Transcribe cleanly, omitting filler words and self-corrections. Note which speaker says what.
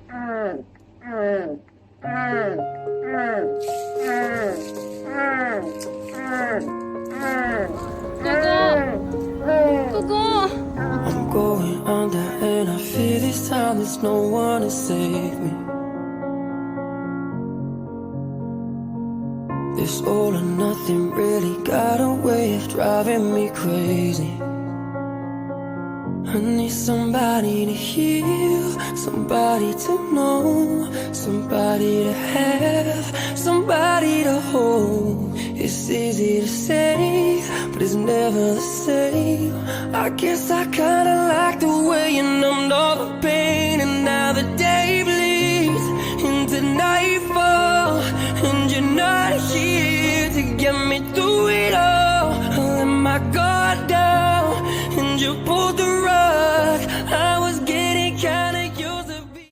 Speaker 1: I'm going under and I fear this time there's no one to save me. This all or nothing really got a way of driving me crazy. I need somebody to heal, somebody to know, somebody to have, somebody to hold. It's easy to say, but it's never the same. I guess I kinda like the way you numbed all the pain.